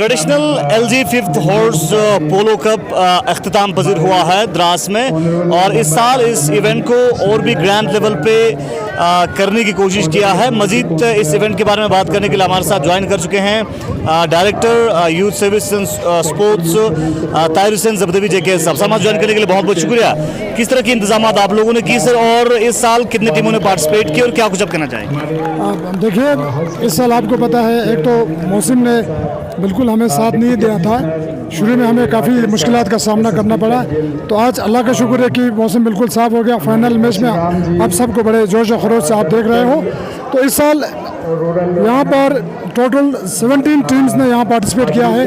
Traditional LG 5th horse पोलो cup अख्ताम पजीर हुआ है द्रास में और इस साल इस इवेंट को और भी ग्रैंड लेवल पे करने की कोशिश किया है। मजीद इस इवेंट के बारे में बात करने के लिए हमारे साथ ज्वाइन कर चुके हैं director youth service and sports Tahir Hussain जबदेवी JK साहब। समाज ज्वाइन करने के लिए बहुत बहुत शुक्रिया। किस तरह के इंतजाम आप लोगों ने की सर, और इस साल कितनी टीमों ने पार्टिसिपेट किया और क्या कुछ आप कहना चाहेंगे? देखिए, इस साल आपको पता है, एक तो मौसम ने बिल्कुल हमें साथ नहीं दिया था। शुरू में हमें काफ़ी मुश्किलात का सामना करना पड़ा, तो आज अल्लाह का शुक्र है कि मौसम बिल्कुल साफ़ हो गया। फाइनल मैच में आप सबको बड़े जोश और खरोश से आप देख रहे हो। तो इस साल यहाँ पर टोटल 17 टीम्स ने यहाँ पार्टिसिपेट किया है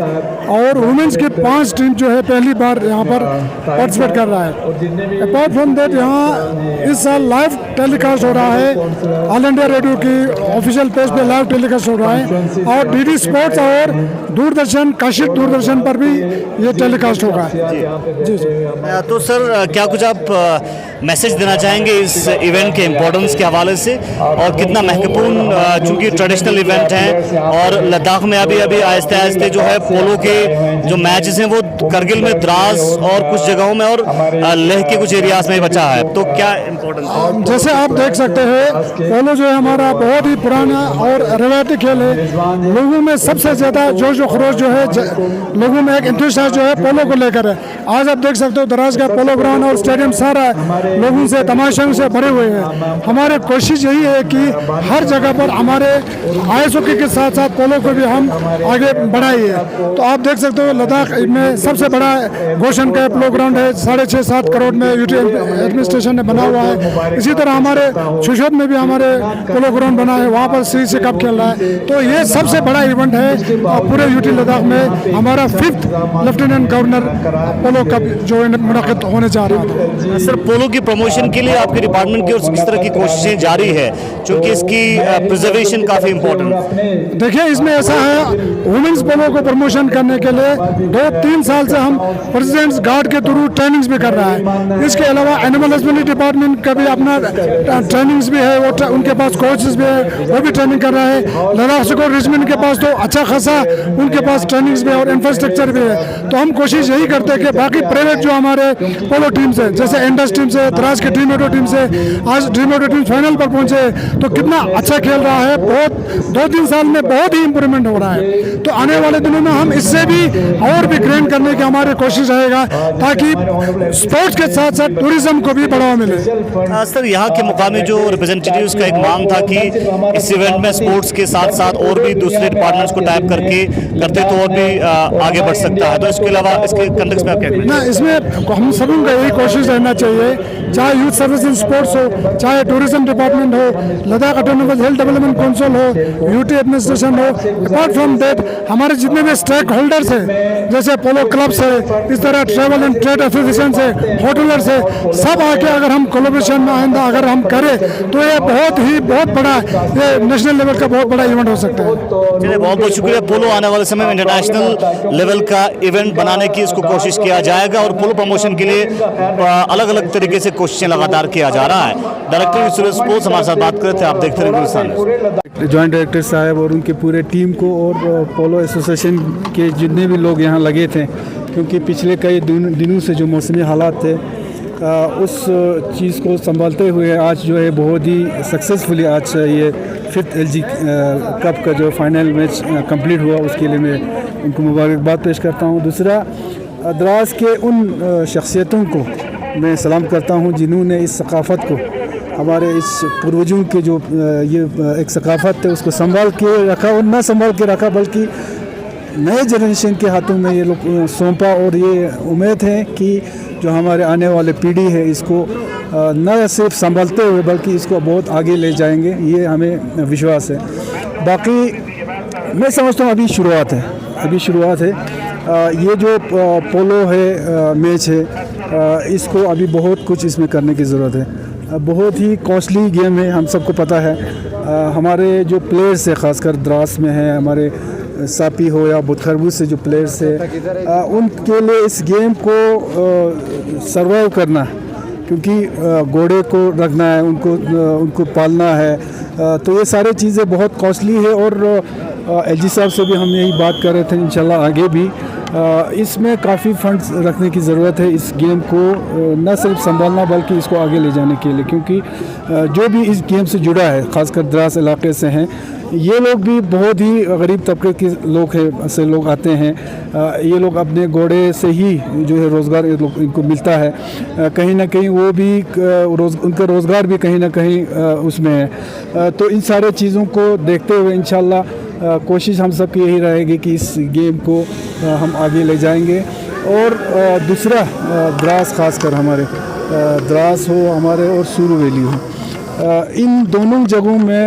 और वुमेंस की 5 टीम जो है पहली बार यहाँ पर पार्टिसिपेट कर रहा है। अपार्ट फ्रॉम दैट यहाँ इस साल लाइव टेलीकास्ट हो रहा है, ऑल इंडिया रेडियो की ऑफिशियल पेज पे लाइव टेलीकास्ट हो रहा है और DD स्पोर्ट्स और दूरदर्शन, काशी दूरदर्शन पर भी ये टेलीकास्ट होगा। जी तो सर, क्या कुछ आप मैसेज देना चाहेंगे इस इवेंट के इम्पोर्टेंस के हवाले से, और कितना महत्वपूर्ण, चूंकि ट्रेडिशनल इवेंट है और लद्दाख में अभी अभी आहिस्ते आहिस्ते जो है पोलो के जो मैचेस हैं वो करगिल में, द्रास और कुछ जगहों में और लेह के कुछ एरियाज में बचा है, तो क्या इम्पोर्टेंस है? जैसे आप देख सकते हैं, पोलो जो है हमारा बहुत ही पुराना और रवायती खेल है। लोगों में सबसे ज़्यादा जोश और खरोश जो है, लोगों में एक इंतज़ाम जो है पोलो को लेकर है। आज आप देख सकते हो द्रास का पोलो ग्राउंड और स्टेडियम सारा लोगों से, तमाशाओं से भरे हुए हैं। हमारी कोशिश यही है कि हर जगह पर हमारे आइस हॉकी के साथ साथ पोलो को भी हम आगे बढ़ाइए। तो आप देख सकते हो लद्दाख में सबसे बड़ा गोशन का पोलो ग्राउंड है, 6.5-7 करोड़ में UT एडमिनिस्ट्रेशन ने बना हुआ है। इसी तरह हमारे शुशोत में भी हमारे पोलो ग्राउंड बना है, वहाँ पर CC कप खेल रहा है। तो ये सबसे बड़ा इवेंट है पूरे UT लद्दाख में। हमारा 5th लेफ्टिनेंट गवर्नर पोलो कप जो मुनक़िद होने जा रहा है। सर, पोलो की प्रमोशन के लिए आपके डिपार्टमेंट की ओर से किस तरह की कोशिशें जारी है, क्योंकि इसकी प्रिजर्वेशन काफ़ी इम्पोर्टेंट? देखिए, इसमें ऐसा है, वुमेन्स पोलो को प्रमोशन करने के लिए 2-3 साल से हम प्रेसिडेंट्स गार्ड के थ्रू ट्रेनिंग्स भी कर रहा है। इसके अलावा एनिमल हस्बेंड्री डिपार्टमेंट का भी अपना ट्रेनिंग्स भी है, वो उनके पास कोचेस भी है, वो भी ट्रेनिंग कर रहा है। लद्दाख स्कोर रिजमेंट के पास तो अच्छा खासा उनके पास ट्रेनिंग्स भी है और इंफ्रास्ट्रक्चर भी है। तो हम कोशिश यही करते हैं कि बाकी प्राइवेट जो हमारे पोलो टीम्स है, जैसे इंडस टीम से, द्रास के ड्रीम ऑटो टीम से, आज ड्रीम ऑटो टीम फाइनल पर पहुंचे, तो कितना अच्छा खेल रहा है। बहुत 2-3 साल में बहुत ही इंप्रूवमेंट हो रहा है। तो आने वाले दिनों में हम इससे भी और भी ग्रैंड करने की हमारी कोशिश रहेगा, ताकि स्पोर्ट्स के साथ साथ टूरिज्म को भी बढ़ावा मिले। सर, यहाँ के मुकामी जो रिप्रेजेंटेटिव्स का एक मांग था कि इस इवेंट में स्पोर्ट्स के साथ साथ और भी दूसरे डिपार्टमेंट्स को टाइप करके करते तो और भी आगे बढ़ सकता है, तो इसके अलावा इसके कंटेक्स्ट में आप क्या कहेंगे? ना, इसमें हम सबों का यही कोशिश रहना चाहिए, चाहे यूथ सर्विस एंड स्पोर्ट्स हो, चाहे टूरिज्म डिपार्टमेंट हो, Ladakh autonomous health development council हो, UT एडमिनिस्ट्रेशन हो। अपार्ट फ्रॉम दैट हमारे जितने भी स्टेक होल्डर्स हैं, जैसे पोलो क्लब्स है, इस तरह ट्रैवल एंड ट्रेड एसोसिएशन है, होटलर्स है, सब आके अगर हम कोलैबोरेशन में आइंदा अगर हम करें तो ये बहुत बड़ा, ये नेशनल लेवल का बहुत बड़ा इवेंट हो सकता है। चलिए, बहुत बहुत शुक्रिया। पोलो आने वाले समय में इंटरनेशनल लेवल का इवेंट बनाने की इसको कोशिश किया जाएगा और पोलो प्रमोशन के लिए अलग अलग तरीके से कोशिशें लगातार किया जा रहा है। डायरेक्टर यूथ सर्विस स्पोर्ट्स हमारे साथ बात कर रहे थे। आप देखते रहे जॉइंट डायरेक्टर साहब और उनके पूरे टीम को और पोलो एसोसिएशन के जितने भी लोग यहाँ लगे थे, क्योंकि पिछले कई दिनों से जो मौसमी हालात थे, उस चीज़ को संभालते हुए आज जो है बहुत ही सक्सेसफुली आज ये 5th LG कप का जो फाइनल मैच कंप्लीट हुआ, उसके लिए मैं उनको मुबारकबाद पेश करता हूँ। दूसरा, द्रास के उन शख्सियतों को मैं सलाम करता हूँ जिन्होंने इस सकाफ़त को, हमारे इस पूर्वजों के जो ये एक सकाफ़त है, उसको संभाल के रखा और न संभाल के रखा, बल्कि नए जनरेशन के हाथों में ये लोग सौंपा। और ये उम्मीद है कि जो हमारे आने वाले पीढ़ी है, इसको न सिर्फ संभालते हुए बल्कि इसको बहुत आगे ले जाएंगे, ये हमें विश्वास है। बाकी मैं समझता हूँ अभी शुरुआत है। ये जो पोलो है, मैच है, इसको अभी बहुत कुछ इसमें करने की ज़रूरत है। बहुत ही कॉस्टली गेम है, हम सबको पता है। हमारे जो प्लेयर्स है, ख़ासकर द्रास में है, हमारे सापी हो या बुतखरबूज से जो प्लेयर्स है, उनके लिए इस गेम को सर्वाइव करना, क्योंकि घोड़े को रखना है, उनको पालना है, तो ये सारी चीज़ें बहुत कॉस्टली है और एलजी साहब से भी हम यही बात कर रहे थे, इंशाल्लाह आगे भी इसमें काफ़ी फंड्स रखने की ज़रूरत है इस गेम को न सिर्फ संभालना बल्कि इसको आगे ले जाने के लिए, क्योंकि जो भी इस गेम से जुड़ा है ख़ासकर द्रास इलाके से हैं, ये लोग भी बहुत ही गरीब तबके के लोग हैं से लोग आते हैं। ये लोग अपने घोड़े से ही जो है रोज़गार इनको मिलता है, कहीं ना कहीं वो भी उनका रोज़गार भी कहीं ना कहीं उसमें है। तो इन सारे चीज़ों को देखते हुए इंशाल्लाह कोशिश हम सब की यही रहेगी कि इस गेम को हम आगे ले जाएंगे। और दूसरा द्रास ख़ासकर हमारे द्रास हो हमारे और सूरू वैली हो, इन दोनों जगहों में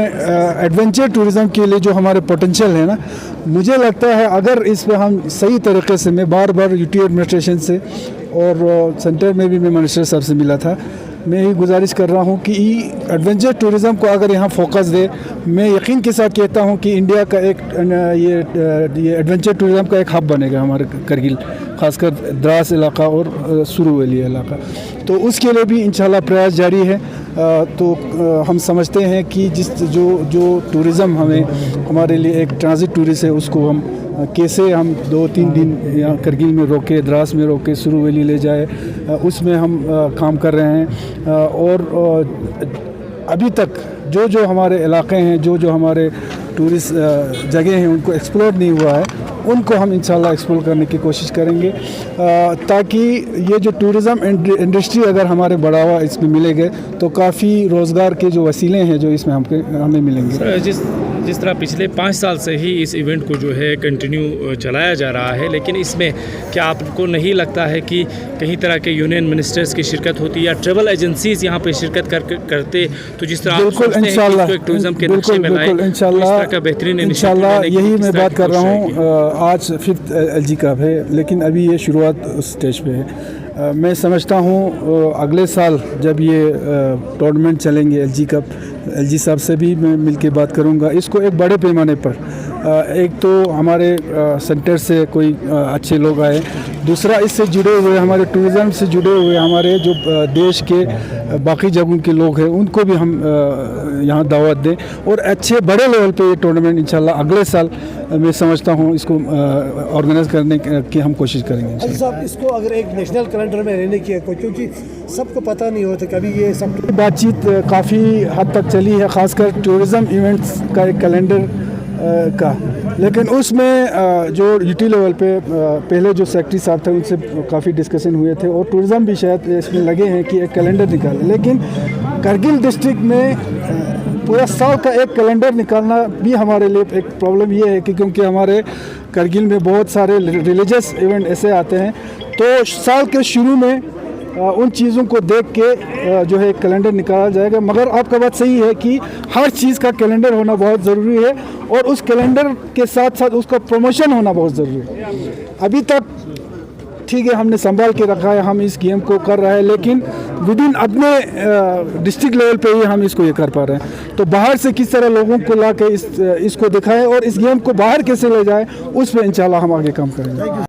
एडवेंचर टूरिज़म के लिए जो हमारे पोटेंशियल है ना, मुझे लगता है अगर इस पर हम सही तरीके से, मैं बार बार यूटी एडमिनिस्ट्रेशन से और सेंटर में भी मैं मिनिस्टर साहब से मिला था, मैं यही गुजारिश कर रहा हूँ कि एडवेंचर टूरिज़म को अगर यहाँ फोकस दे, मैं यकीन के साथ कहता हूँ कि इंडिया का एक ये एडवेंचर टूरिज़म का एक हब बनेगा हमारे करगिल, ख़ासकर द्रास इलाका और सुरू वैली इलाका। तो उसके लिए भी इंशाल्लाह प्रयास जारी है। तो हम समझते हैं कि जो टूरिज़म हमारे लिए एक ट्रांजिट टूरिस्ट है, उसको हम कैसे हम 2-3 दिन यहाँ करगिल में रोके, द्रास में रोके, सुरू वैली ले जाए, उसमें हम काम कर रहे हैं। और अभी तक जो हमारे इलाके हैं, जो हमारे टूरिस्ट जगह हैं, उनको एक्सप्लोर नहीं हुआ है, उनको हम इंशाल्लाह एक्सप्लोर करने की कोशिश करेंगे, ताकि ये जो टूरिज़म इंडस्ट्री अगर हमारे बढ़ावा इसमें मिलेगा तो काफ़ी रोज़गार के जो वसीले हैं जो इसमें हमें मिलेंगे। जिस तरह पिछले 5 साल से ही इस इवेंट को जो है कंटिन्यू चलाया जा रहा है, लेकिन इसमें क्या आपको नहीं लगता है कि कहीं तरह के यूनियन मिनिस्टर्स की शिरकत होती या ट्रैवल एजेंसीज यहाँ पे शिरकत करते, तो जिस तरह इंशाल्लाह टूरिज़्म के नक्शे में लाए, इंशाल्लाह का बेहतरीन इंशाल्लाह यही मैं बात कर रहा हूँ। आज 5th एलजी कप है, लेकिन अभी ये शुरुआत उस स्टेज पे है। मैं समझता हूँ अगले साल जब ये टूर्नामेंट चलेंगे एलजी कप, एलजी साहब से भी मैं मिलके बात करूँगा इसको एक बड़े पैमाने पर। एक तो हमारे सेंटर से कोई अच्छे लोग आए, दूसरा इससे जुड़े हुए हमारे टूरिज़्म से जुड़े हुए हमारे जो देश के बाकी जगहों के लोग हैं, उनको भी हम यहाँ दावत दें और अच्छे बड़े लेवल पे ये टूर्नामेंट इंशाल्लाह अगले साल मैं समझता हूँ इसको ऑर्गेनाइज करने की हम कोशिश करेंगे। साहब, इसको अगर एक नेशनल कैलेंडर में रहने की है, क्योंकि सबको पता नहीं होता, कभी ये सब बातचीत काफ़ी हद तक चली है, ख़ासकर टूरिज़म इवेंट्स का एक कैलेंडर का, लेकिन उसमें जो यूटी लेवल पे पहले जो सेक्रेटरी साहब थे उनसे काफ़ी डिस्कशन हुए थे और टूरिज़म भी शायद इसमें लगे हैं कि एक कैलेंडर निकालें, लेकिन करगिल डिस्ट्रिक्ट में पूरा साल का एक कैलेंडर निकालना भी हमारे लिए एक प्रॉब्लम ये है कि क्योंकि हमारे करगिल में बहुत सारे रिलीजियस इवेंट ऐसे आते हैं, तो साल के शुरू में उन चीज़ों को देख के जो है कैलेंडर निकाला जाएगा। मगर आपका बात सही है कि हर चीज़ का कैलेंडर होना बहुत ज़रूरी है और उस कैलेंडर के साथ साथ उसका प्रमोशन होना बहुत ज़रूरी है। अभी तक ठीक है, हमने संभाल के रखा है, हम इस गेम को कर रहे हैं, लेकिन विद इन अपने डिस्ट्रिक्ट लेवल पे ही हम इसको ये कर पा रहे हैं। तो बाहर से किस तरह लोगों को ला के इसको दिखाएं और इस गेम को बाहर कैसे ले जाए, उस पर इंशाल्लाह हम आगे काम करेंगे।